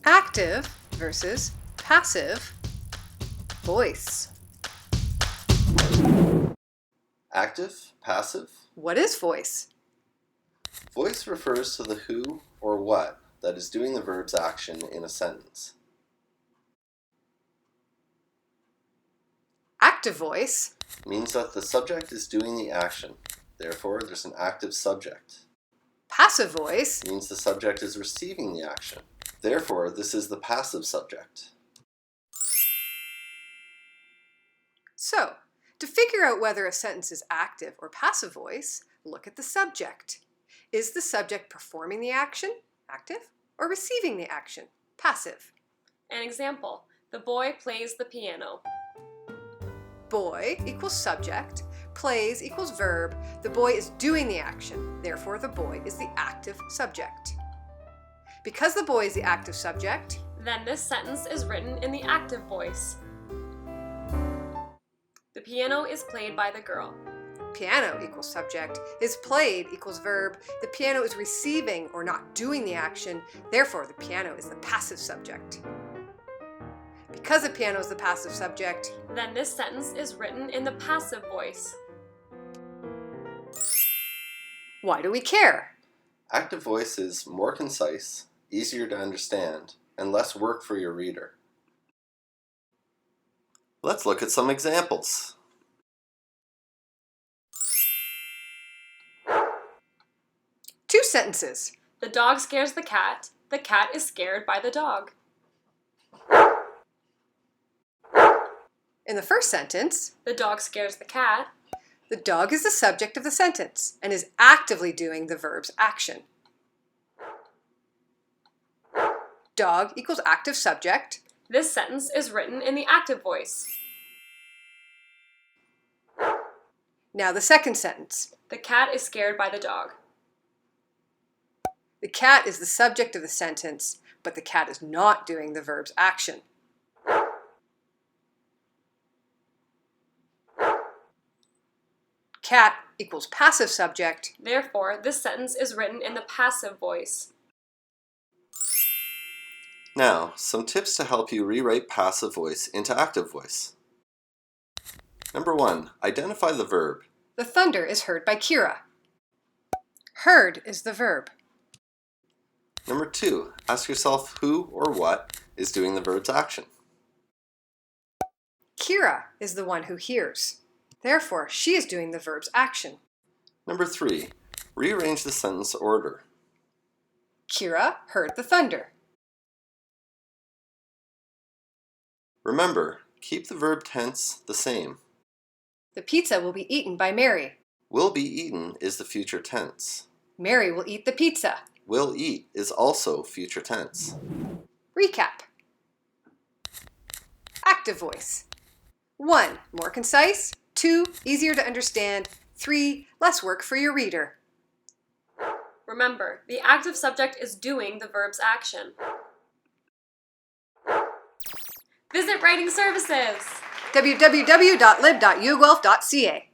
Active versus passive voice. Active, passive. What is voice? Voice refers to the who or what that is doing the verb's action in a sentence. Active voice Means that the subject is doing the action. Therefore, there's an active subject. Passive voice Means the subject is receiving the action. Therefore, this is the passive subject. So, to figure out whether a sentence is active or passive voice, look at the subject. Is the subject performing the action, active, or receiving the action, passive? An example, the boy plays the piano. Boy equals subject, plays equals verb, the boy is doing the action, therefore the boy is the active subject. Because the boy is the active subject, Then this sentence is written in the active voice. The piano is played by the girl. piano equals subject, is played equals verb, the piano is receiving or not doing the action, therefore the piano is the passive subject. Because the piano is the passive subject, Then this sentence is written in the passive voice. why do we care? Active voice is more concise, easier to understand, and less work for your reader. Let's look at some examples. Two sentences. The dog scares the cat is scared by the dog. In the first sentence, The dog scares the cat, the dog is the subject of the sentence and is actively doing the verb's action. Dog equals active subject. This sentence is written in the active voice. Now the second sentence. The cat is scared by the dog. The cat is the subject of the sentence, but the cat is not doing the verb's action. Cat equals passive subject. Therefore, this sentence is written in the passive voice. Now, some tips to help you rewrite passive voice into active voice. Number 1, identify the verb. The thunder is heard by Kira. Heard is the verb. Number 2, ask yourself who or what is doing the verb's action. Kira is the one who hears. Therefore, she is doing the verb's action. Number 3, rearrange the sentence order. Kira heard the thunder. Remember, keep the verb tense the same. The pizza will be eaten by Mary. Will be eaten is the future tense. Mary will eat the pizza. Will eat is also future tense. Recap. Active voice. 1. More concise. 2. Easier to understand. 3. Less work for your reader. Remember, the active subject is doing the verb's action. Visit Writing Services! www.lib.uguelph.ca